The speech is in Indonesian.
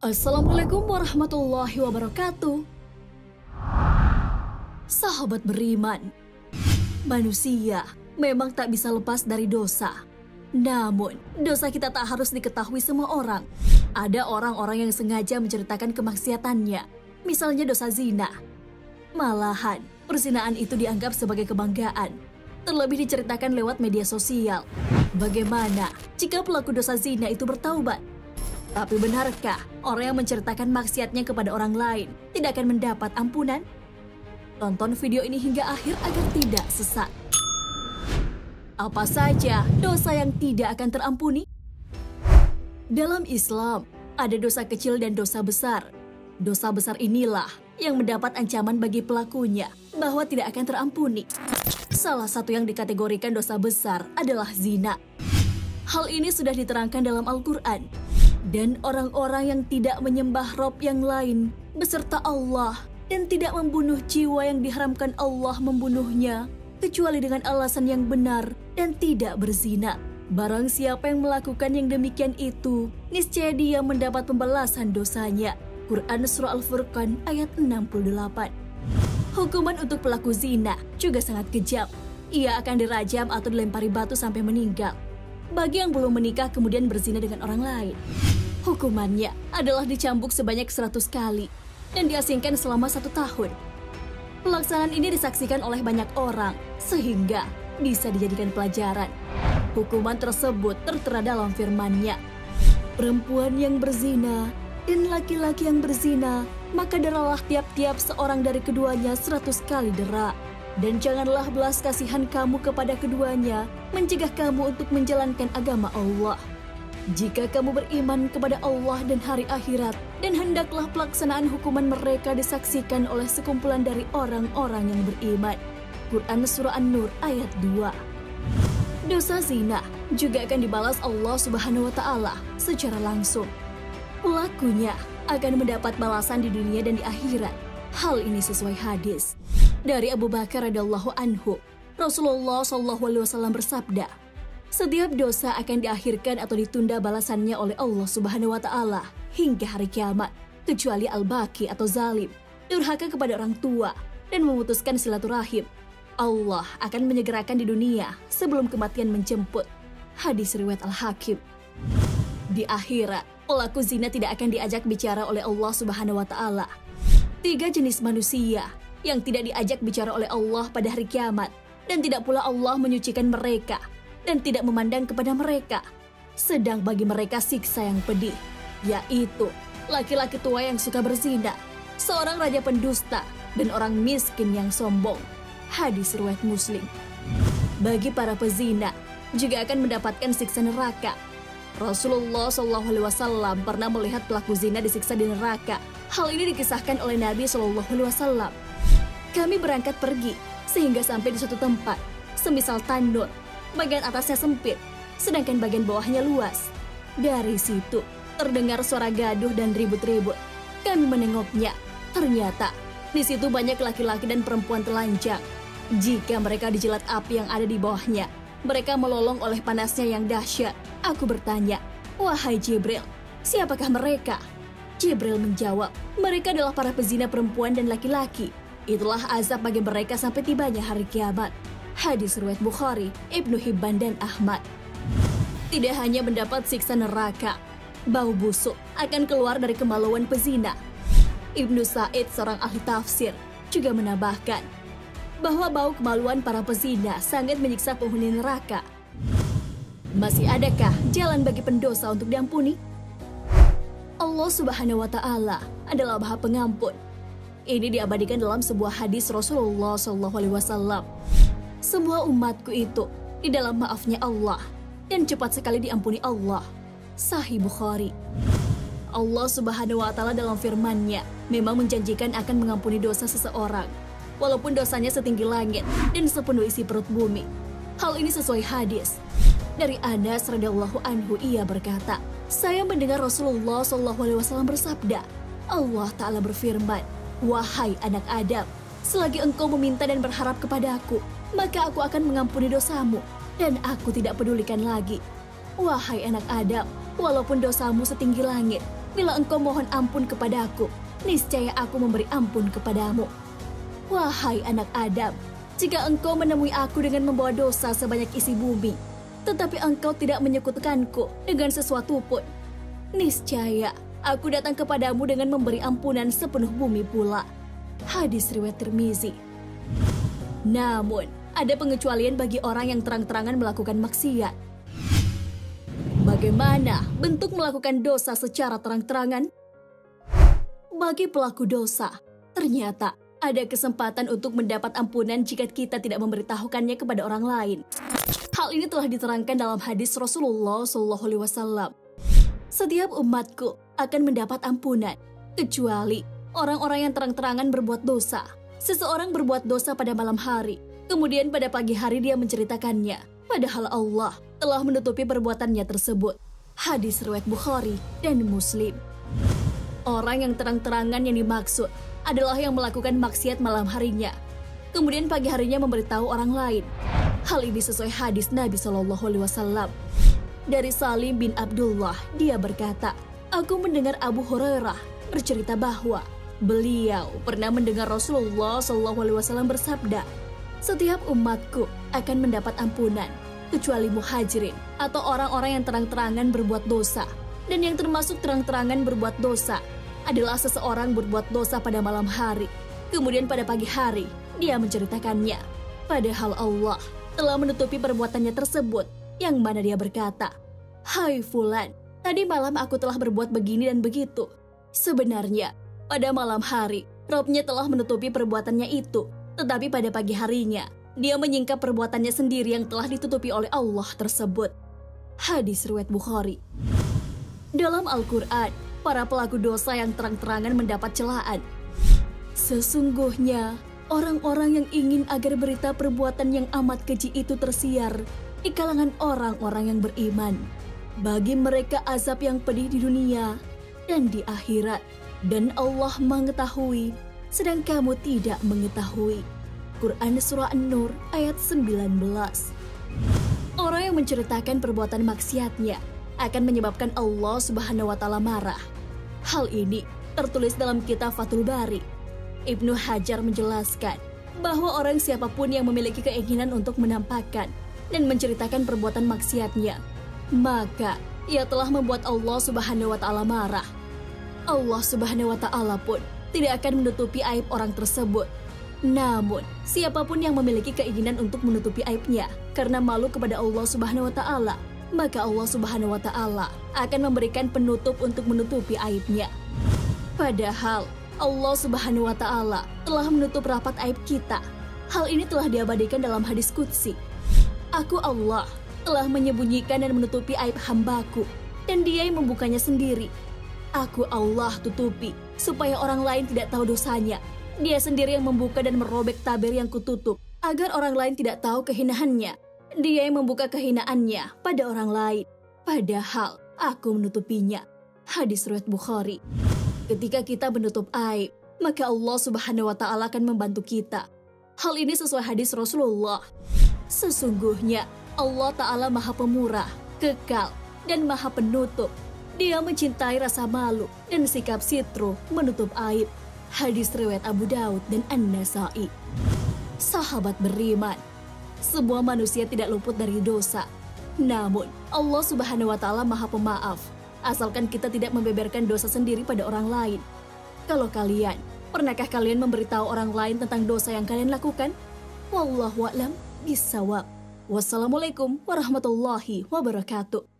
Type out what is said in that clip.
Assalamualaikum warahmatullahi wabarakatuh. Sahabat beriman, manusia memang tak bisa lepas dari dosa. Namun, dosa kita tak harus diketahui semua orang. Ada orang-orang yang sengaja menceritakan kemaksiatannya, misalnya dosa zina. Malahan, perzinaan itu dianggap sebagai kebanggaan, terlebih diceritakan lewat media sosial. Bagaimana jika pelaku dosa zina itu bertaubat? Tapi benarkah orang yang menceritakan maksiatnya kepada orang lain tidak akan mendapat ampunan? Tonton video ini hingga akhir agar tidak sesat. Apa saja dosa yang tidak akan terampuni? Dalam Islam, ada dosa kecil dan dosa besar. Dosa besar inilah yang mendapat ancaman bagi pelakunya bahwa tidak akan terampuni. Salah satu yang dikategorikan dosa besar adalah zina. Hal ini sudah diterangkan dalam Al-Quran. Dan orang-orang yang tidak menyembah Rob yang lain beserta Allah dan tidak membunuh jiwa yang diharamkan Allah membunuhnya kecuali dengan alasan yang benar dan tidak berzina. Barang siapa yang melakukan yang demikian itu, niscaya dia mendapat pembalasan dosanya. Quran Surah Al-Furqan ayat 68. Hukuman untuk pelaku zina juga sangat kejam. Ia akan dirajam atau dilempari batu sampai meninggal. Bagi yang belum menikah kemudian berzina dengan orang lain, hukumannya adalah dicambuk sebanyak 100 kali dan diasingkan selama 1 tahun. Pelaksanaan ini disaksikan oleh banyak orang sehingga bisa dijadikan pelajaran. Hukuman tersebut tertera dalam firman-Nya. Perempuan yang berzina dan laki-laki yang berzina, maka deralah tiap-tiap seorang dari keduanya 100 kali dera. Dan janganlah belas kasihan kamu kepada keduanya, mencegah kamu untuk menjalankan agama Allah. Jika kamu beriman kepada Allah dan hari akhirat, dan hendaklah pelaksanaan hukuman mereka disaksikan oleh sekumpulan dari orang-orang yang beriman. Quran Surah An-Nur ayat 2. Dosa zina juga akan dibalas Allah Subhanahu wa Ta'ala secara langsung. Pelakunya akan mendapat balasan di dunia dan di akhirat. Hal ini sesuai hadis dari Abu Bakar radhiyallahu anhu. Rasulullah SAW bersabda, setiap dosa akan diakhirkan atau ditunda balasannya oleh Allah Subhanahu wa Ta'ala hingga hari kiamat, kecuali al-baqi atau zalim, durhaka kepada orang tua, dan memutuskan silaturahim. Allah akan menyegerakan di dunia sebelum kematian menjemput. Hadis riwayat Al-Hakim. Di akhirat, pelaku zina tidak akan diajak bicara oleh Allah Subhanahu wa Ta'ala. 3 jenis manusia yang tidak diajak bicara oleh Allah pada hari kiamat, dan tidak pula Allah menyucikan mereka dan tidak memandang kepada mereka. Sedang bagi mereka siksa yang pedih, yaitu laki-laki tua yang suka berzina, seorang raja pendusta, dan orang miskin yang sombong. Hadis riwayat Muslim. Bagi para pezina juga akan mendapatkan siksa neraka. Rasulullah SAW pernah melihat pelaku zina disiksa di neraka. Hal ini dikisahkan oleh Nabi SAW. Kami berangkat pergi sehingga sampai di suatu tempat, semisal tandur. Bagian atasnya sempit, sedangkan bagian bawahnya luas. Dari situ terdengar suara gaduh dan ribut-ribut. Kami menengoknya. Ternyata di situ banyak laki-laki dan perempuan telanjang. Jika mereka dijilat api yang ada di bawahnya, mereka melolong oleh panasnya yang dahsyat. Aku bertanya, wahai Jibril, siapakah mereka? Jibril menjawab, mereka adalah para pezina perempuan dan laki-laki. Itulah azab bagi mereka sampai tibanya hari kiamat. Hadis riwayat Bukhari, Ibnu Hibban dan Ahmad. Tidak hanya mendapat siksa neraka, bau busuk akan keluar dari kemaluan pezina. Ibnu Sa'id, seorang ahli tafsir, juga menambahkan bahwa bau kemaluan para pezina sangat menyiksa penghuni neraka. Masih adakah jalan bagi pendosa untuk diampuni? Allah Subhanahu wa Ta'ala adalah Maha Pengampun. Ini diabadikan dalam sebuah hadis Rasulullah SAW. Semua umatku itu di dalam maafnya Allah dan cepat sekali diampuni Allah. Sahih Bukhari. Allah Subhanahu wa Ta'ala dalam firman-Nya memang menjanjikan akan mengampuni dosa seseorang, walaupun dosanya setinggi langit dan sepenuh isi perut bumi. Hal ini sesuai hadis dari Anas radhiyallahu anhu. Ia berkata, saya mendengar Rasulullah SAW bersabda, Allah Ta'ala berfirman, wahai anak Adam, selagi engkau meminta dan berharap kepadaku, maka aku akan mengampuni dosamu, dan aku tidak pedulikan lagi. Wahai anak Adam, walaupun dosamu setinggi langit Bila engkau mohon ampun kepadaku, niscaya aku memberi ampun kepadamu. Wahai anak Adam, jika engkau menemui aku dengan membawa dosa sebanyak isi bumi, tetapi engkau tidak menyekutukanku dengan sesuatu pun, niscaya aku datang kepadamu dengan memberi ampunan sepenuh bumi pula. Hadis riwayat Tirmizi. Namun, ada pengecualian bagi orang yang terang-terangan melakukan maksiat. Bagaimana bentuk melakukan dosa secara terang-terangan? Bagi pelaku dosa, ternyata ada kesempatan untuk mendapat ampunan jika kita tidak memberitahukannya kepada orang lain. Hal ini telah diterangkan dalam hadis Rasulullah SAW. Setiap umatku akan mendapat ampunan, kecuali orang-orang yang terang-terangan berbuat dosa. Seseorang berbuat dosa pada malam hari, kemudian pada pagi hari dia menceritakannya, padahal Allah telah menutupi perbuatannya tersebut. Hadis riwayat Bukhari dan Muslim. Orang yang terang-terangan yang dimaksud adalah yang melakukan maksiat malam harinya, kemudian pagi harinya memberitahu orang lain. Hal ini sesuai hadis Nabi SAW. Dari Salim bin Abdullah, dia berkata, aku mendengar Abu Hurairah bercerita bahwa beliau pernah mendengar Rasulullah SAW bersabda, setiap umatku akan mendapat ampunan, kecuali muhajirin atau orang-orang yang terang-terangan berbuat dosa. Dan yang termasuk terang-terangan berbuat dosa adalah seseorang berbuat dosa pada malam hari, kemudian pada pagi hari dia menceritakannya, padahal Allah telah menutupi perbuatannya tersebut, yang mana dia berkata, hai fulan, tadi malam aku telah berbuat begini dan begitu. Sebenarnya pada malam hari, Robnya telah menutupi perbuatannya itu, tetapi pada pagi harinya, dia menyingkap perbuatannya sendiri yang telah ditutupi oleh Allah tersebut. Hadis riwayat Bukhari. Dalam Al-Quran, para pelaku dosa yang terang-terangan mendapat celaan. Sesungguhnya, orang-orang yang ingin agar berita perbuatan yang amat keji itu tersiar di kalangan orang-orang yang beriman. Bagi mereka azab yang pedih di dunia dan di akhirat. Dan Allah mengetahui, sedang kamu tidak mengetahui. Quran Surah An-Nur ayat 19. Orang yang menceritakan perbuatan maksiatnya akan menyebabkan Allah Subhanahu wa Ta'ala marah. Hal ini tertulis dalam kitab Fathul Bari. Ibnu Hajar menjelaskan bahwa orang siapapun yang memiliki keinginan untuk menampakkan dan menceritakan perbuatan maksiatnya, maka ia telah membuat Allah Subhanahu wa Ta'ala marah. Allah Subhanahu wa Ta'ala pun tidak akan menutupi aib orang tersebut. Namun, siapapun yang memiliki keinginan untuk menutupi aibnya karena malu kepada Allah Subhanahu wa Ta'ala, maka Allah Subhanahu wa Ta'ala akan memberikan penutup untuk menutupi aibnya. Padahal Allah Subhanahu wa Ta'ala telah menutup rapat aib kita. Hal ini telah diabadikan dalam hadis qudsi. Aku Allah telah menyembunyikan dan menutupi aib hambaku, dan Dia yang membukanya sendiri. Aku Allah tutupi supaya orang lain tidak tahu dosanya. Dia sendiri yang membuka dan merobek tabir yang kututup agar orang lain tidak tahu kehinaannya. Dia yang membuka kehinaannya pada orang lain, padahal aku menutupinya. Hadis riwayat Bukhari. Ketika kita menutup aib, maka Allah Subhanahu wa Ta'ala akan membantu kita. Hal ini sesuai hadis Rasulullah. Sesungguhnya Allah Ta'ala Maha Pemurah, kekal, dan Maha Penutup. Dia mencintai rasa malu dan sikap sitru menutup aib. Hadis riwayat Abu Daud dan An-Nasai. Sahabat beriman, semua manusia tidak luput dari dosa. Namun, Allah Subhanahu wa Ta'ala Maha Pemaaf, asalkan kita tidak membeberkan dosa sendiri pada orang lain. Kalau kalian, pernahkah kalian memberitahu orang lain tentang dosa yang kalian lakukan? Wallahu a'lam bishawab. Wassalamualaikum warahmatullahi wabarakatuh.